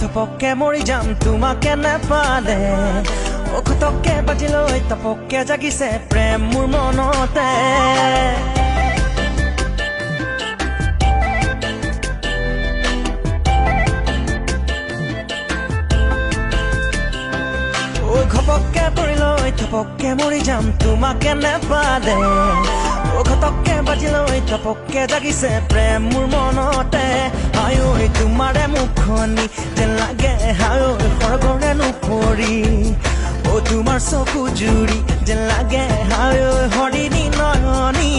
থপকে মৰি যাম তোমাকে নাপালে খতককে বাজিলৈ তপককে জাগিছে প্ৰেম মোৰ মনতে ঘপককে পৰিলৈ থপককে মৰি যাম তোমাকে নাপালে খতককে বাজিলৈ তপককে জাগিছে প্ৰেম মোৰ মনতে হায় ঐ তোমাৰে মুখনি যেন লাগে হায় ঐ স্বৰ্গৰে নপৰি তোমাৰ চকু জুৰি যেন লাগে হায় ঐ হৰিণী নয়নী